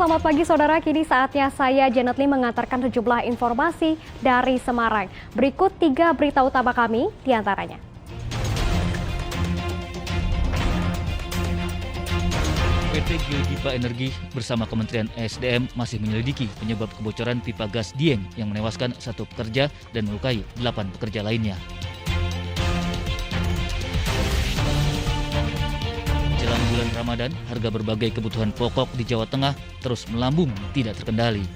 selamat pagi saudara. Kini saatnya saya Janet Lee mengantarkan sejumlah informasi dari Semarang. Berikut 3 berita utama kami diantaranya. PT Geodipa Energi bersama Kementerian ESDM masih menyelidiki penyebab kebocoran pipa gas Dieng yang menewaskan 1 pekerja dan melukai 8 pekerja lainnya. Jelang bulan Ramadan, harga berbagai kebutuhan pokok di Jawa Tengah terus melambung tidak terkendali.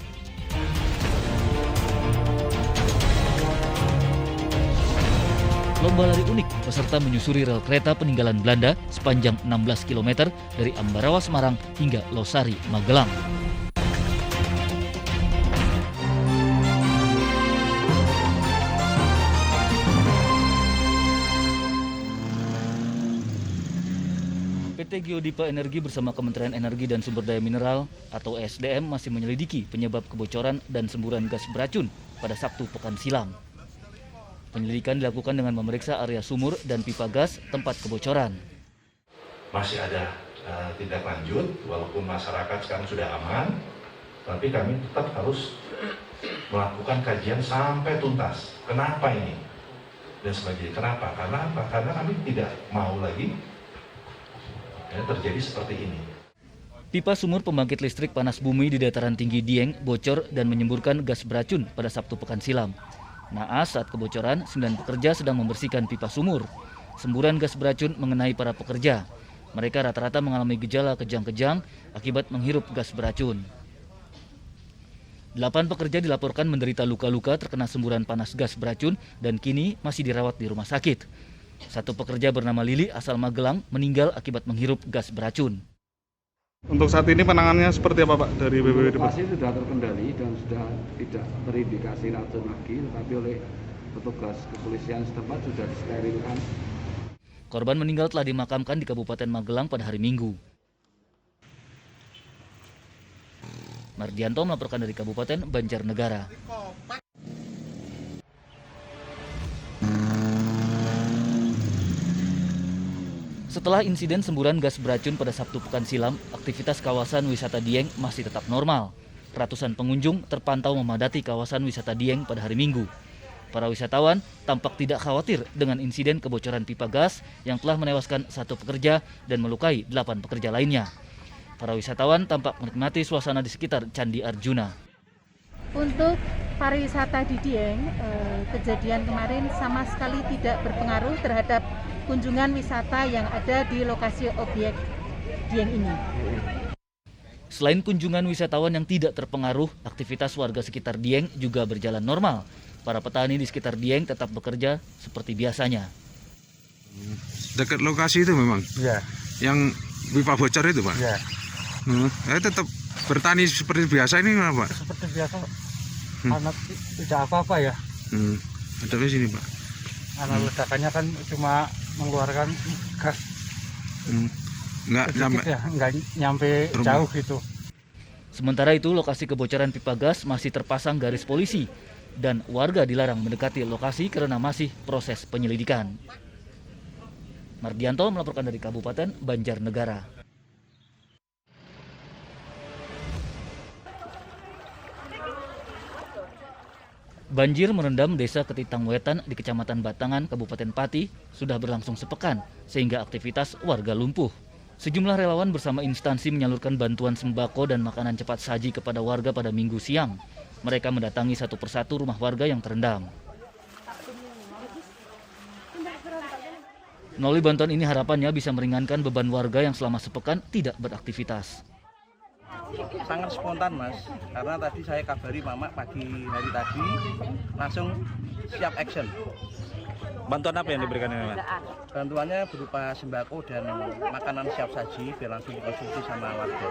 Lomba lari unik, peserta menyusuri rel kereta peninggalan Belanda sepanjang 16 km dari Ambarawa, Semarang hingga Losari, Magelang. PT Geodipa Energi bersama Kementerian Energi dan Sumber Daya Mineral atau ESDM masih menyelidiki penyebab kebocoran dan semburan gas beracun pada Sabtu pekan silam. Penyelidikan dilakukan dengan memeriksa area sumur dan pipa gas tempat kebocoran. Masih ada tindak lanjut, walaupun masyarakat sekarang sudah aman, tapi kami tetap harus melakukan kajian sampai tuntas. Kenapa ini? Dan sebagainya. Kenapa? Karena apa? Karena kami tidak mau lagi terjadi seperti ini. Pipa sumur pembangkit listrik panas bumi di dataran tinggi Dieng bocor dan menyemburkan gas beracun pada Sabtu pekan silam. Naas saat kebocoran, 9 pekerja sedang membersihkan pipa sumur. Semburan gas beracun mengenai para pekerja. Mereka rata-rata mengalami gejala kejang-kejang akibat menghirup gas beracun. 8 pekerja dilaporkan menderita luka-luka terkena semburan panas gas beracun dan kini masih dirawat di rumah sakit. 1 pekerja bernama Lili asal Magelang meninggal akibat menghirup gas beracun. Untuk saat ini penanganannya seperti apa Pak dari BPBD? Lokasi sudah terkendali dan sudah tidak terindikasi racun lagi, tetapi oleh petugas kepolisian setempat sudah disterilkan. Korban meninggal telah dimakamkan di Kabupaten Magelang pada hari Minggu. Mardianto melaporkan dari Kabupaten Banjarnegara. Setelah insiden semburan gas beracun pada Sabtu pekan silam, aktivitas kawasan wisata Dieng masih tetap normal. Ratusan pengunjung terpantau memadati kawasan wisata Dieng pada hari Minggu. Para wisatawan tampak tidak khawatir dengan insiden kebocoran pipa gas yang telah menewaskan 1 pekerja dan melukai 8 pekerja lainnya. Para wisatawan tampak menikmati suasana di sekitar Candi Arjuna. Untuk pariwisata di Dieng, kejadian kemarin sama sekali tidak berpengaruh terhadap kunjungan wisata yang ada di lokasi objek Dieng ini. Selain kunjungan wisatawan yang tidak terpengaruh, aktivitas warga sekitar Dieng juga berjalan normal. Para petani di sekitar Dieng tetap bekerja seperti biasanya. Dekat lokasi itu memang? Ya. Yang pipa bocor itu Pak? Ya. Tetap bertani seperti biasa ini Pak? Seperti biasa, karena tidak apa-apa ya. Ada di sini Pak? Karena ledakannya kan cuma mengeluarkan gas. Nggak nyampe jauh gitu. Sementara itu, lokasi kebocoran pipa gas masih terpasang garis polisi dan warga dilarang mendekati lokasi karena masih proses penyelidikan. Mardianto melaporkan dari Kabupaten Banjarnegara. Banjir merendam desa Ketitang Wetan di Kecamatan Batangan, Kabupaten Pati sudah berlangsung sepekan sehingga aktivitas warga lumpuh. Sejumlah relawan bersama instansi menyalurkan bantuan sembako dan makanan cepat saji kepada warga pada Minggu siang. Mereka mendatangi satu persatu rumah warga yang terendam. Melalui bantuan ini harapannya bisa meringankan beban warga yang selama sepekan tidak beraktivitas. Sangat spontan Mas, karena tadi saya kabari Mama pagi hari tadi langsung siap action. Bantuan apa yang diberikan ini Mas? Bantuannya berupa sembako dan makanan siap saji biar langsung dikonsumsi sama warga.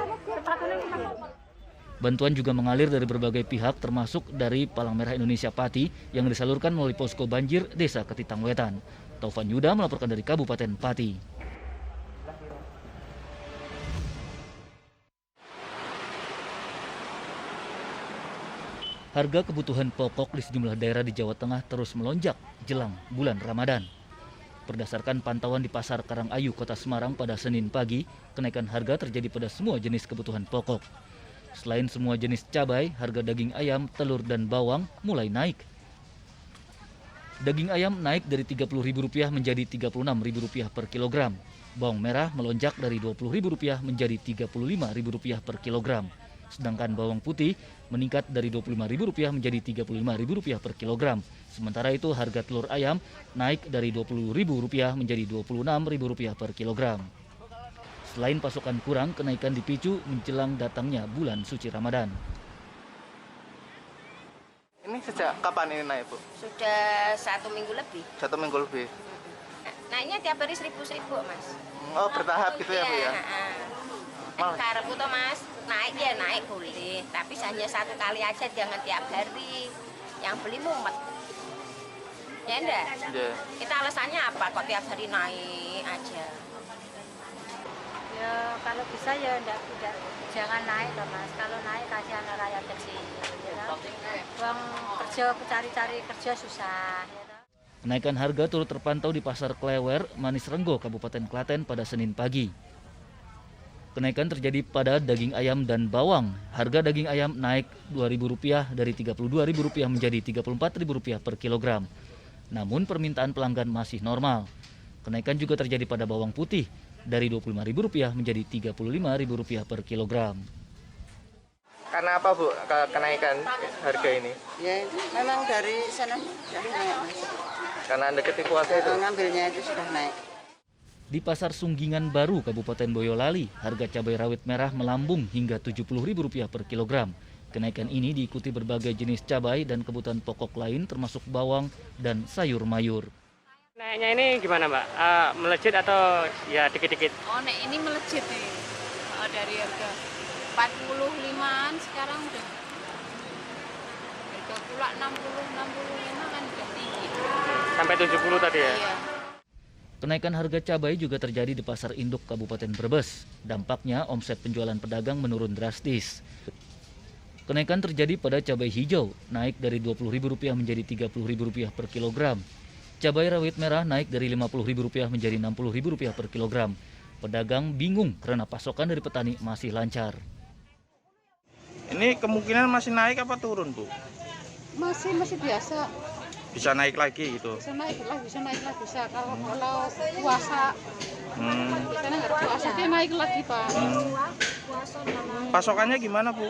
Bantuan juga mengalir dari berbagai pihak termasuk dari Palang Merah Indonesia Pati yang disalurkan melalui posko banjir Desa Ketitang Wetan. Taufan Yuda melaporkan dari Kabupaten Pati. Harga kebutuhan pokok di sejumlah daerah di Jawa Tengah terus melonjak jelang bulan Ramadan. Berdasarkan pantauan di Pasar Karangayu, Kota Semarang pada Senin pagi, kenaikan harga terjadi pada semua jenis kebutuhan pokok. Selain semua jenis cabai, harga daging ayam, telur, dan bawang mulai naik. Daging ayam naik dari Rp30.000 menjadi Rp36.000 per kilogram. Bawang merah melonjak dari Rp20.000 menjadi Rp35.000 per kilogram. Sedangkan bawang putih meningkat dari Rp25.000 menjadi Rp35.000 per kilogram. Sementara itu harga telur ayam naik dari Rp20.000 menjadi Rp26.000 per kilogram. Selain pasokan kurang, kenaikan dipicu menjelang datangnya bulan suci Ramadan. Ini sejak kapan ini naik, Bu? Sudah 1 minggu lebih. 1 minggu lebih. Naiknya tiap hari 1.000, Mas. Oh, bertahap gitu ya, Bu ya? Karepku tuh, Mas, naik ya naik boleh, tapi hanya 1 kali aja, jangan tiap hari. Yang beli mumet. Ya enggak? Yeah. Kita alasannya apa kok tiap hari naik aja? Ya kalau bisa ya jangan naik loh Mas. Kalau naik kasihan rakyat kecil. Ya, uang kerja cari kerja susah. Ya. Kenaikan harga turut terpantau di Pasar Klewer, Manis Renggo, Kabupaten Klaten pada Senin pagi. Kenaikan terjadi pada daging ayam dan bawang. Harga daging ayam naik Rp2.000 dari Rp32.000 menjadi Rp34.000 per kilogram. Namun permintaan pelanggan masih normal. Kenaikan juga terjadi pada bawang putih dari Rp25.000 menjadi Rp35.000 per kilogram. Karena apa, Bu, kenaikan harga ini? Ya, memang dari sana sudah naik, Mas. Karena deketi puasa itu? Ngambilnya itu sudah naik. Di Pasar Sunggingan Baru, Kabupaten Boyolali, harga cabai rawit merah melambung hingga Rp70.000 per kilogram. Kenaikan ini diikuti berbagai jenis cabai dan kebutuhan pokok lain termasuk bawang dan sayur mayur. Naiknya ini gimana, Mbak? Melejit atau ya dikit-dikit? Oh, naik ini melejit nih. Dari harga 45-an sekarang udah harga pula 65 kan udah tinggi. Sampai 70 tadi ya? Iya. Kenaikan harga cabai juga terjadi di Pasar Induk Kabupaten Brebes. Dampaknya omset penjualan pedagang menurun drastis. Kenaikan terjadi pada cabai hijau, naik dari Rp20.000 menjadi Rp30.000 per kilogram. Cabai rawit merah naik dari Rp50.000 menjadi Rp60.000 per kilogram. Pedagang bingung karena pasokan dari petani masih lancar. Ini kemungkinan masih naik apa turun, Bu? Masih biasa. Bisa naik lagi gitu? Bisa naik lah, bisa. Kalau puasa, karena nggak puasa dia naik lagi, Pak. Pasokannya gimana, Bu?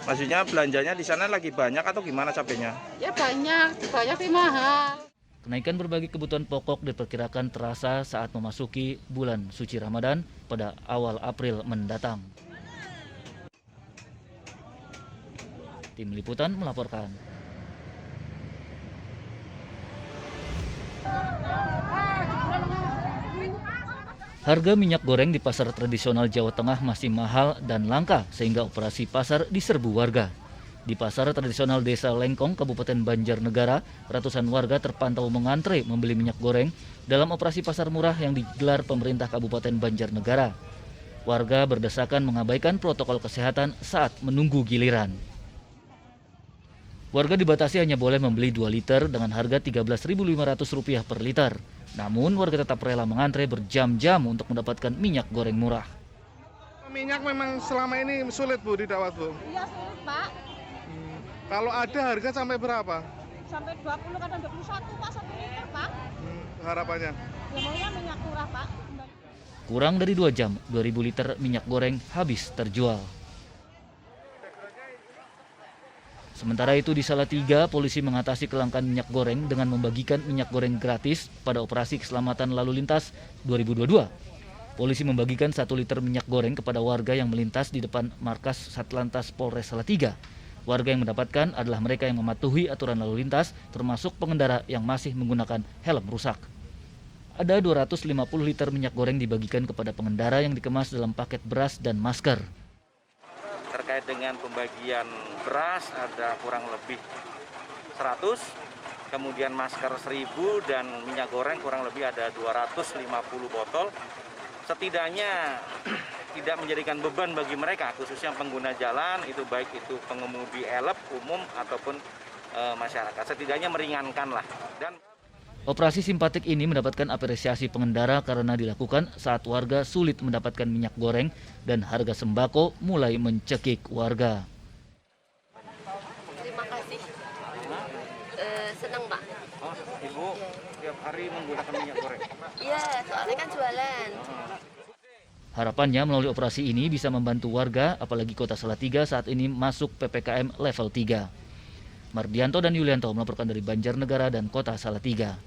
Maksudnya belanjanya di sana lagi banyak atau gimana cabenya? Ya banyak tapi mahal. Kenaikan berbagai kebutuhan pokok diperkirakan terasa saat memasuki bulan suci Ramadan pada awal April mendatang. Tim Liputan melaporkan. Harga minyak goreng di pasar tradisional Jawa Tengah masih mahal dan langka sehingga operasi pasar diserbu warga. Di pasar tradisional Desa Lengkong, Kabupaten Banjarnegara, ratusan warga terpantau mengantre membeli minyak goreng dalam operasi pasar murah yang digelar pemerintah Kabupaten Banjarnegara. Warga berdesakan mengabaikan protokol kesehatan saat menunggu giliran. Warga dibatasi hanya boleh membeli 2 liter dengan harga Rp13.500 per liter. Namun warga tetap rela mengantre berjam-jam untuk mendapatkan minyak goreng murah. Minyak memang selama ini sulit, Bu, didapat, Bu? Iya sulit, Pak. Kalau ada harga sampai berapa? Sampai 20 kadang 21 Pak 1 liter, Pak. Harapannya? Ya maunya minyak murah, Pak. Kurang dari 2 jam, 2.000 liter minyak goreng habis terjual. Sementara itu di Salatiga, polisi mengatasi kelangkaan minyak goreng dengan membagikan minyak goreng gratis pada operasi keselamatan lalu lintas 2022. Polisi membagikan 1 liter minyak goreng kepada warga yang melintas di depan markas Satlantas Polres Salatiga. Warga yang mendapatkan adalah mereka yang mematuhi aturan lalu lintas, termasuk pengendara yang masih menggunakan helm rusak. Ada 250 liter minyak goreng dibagikan kepada pengendara yang dikemas dalam paket beras dan masker. Terkait dengan pembagian beras ada kurang lebih 100, kemudian masker 1000 dan minyak goreng kurang lebih ada 250 botol. Setidaknya tidak menjadikan beban bagi mereka, khususnya pengguna jalan, itu baik itu pengemudi elep umum ataupun masyarakat. Setidaknya meringankan lah. Dan Operasi simpatik ini mendapatkan apresiasi pengendara karena dilakukan saat warga sulit mendapatkan minyak goreng dan harga sembako mulai mencekik warga. Terima kasih. Senang, Pak. Oh, Ibu tiap hari menggunakan minyak goreng? Iya, soalnya kan jualan. Harapannya melalui operasi ini bisa membantu warga, apalagi Kota Salatiga saat ini masuk PPKM level 3. Mardianto dan Yulianto melaporkan dari Banjarnegara dan Kota Salatiga.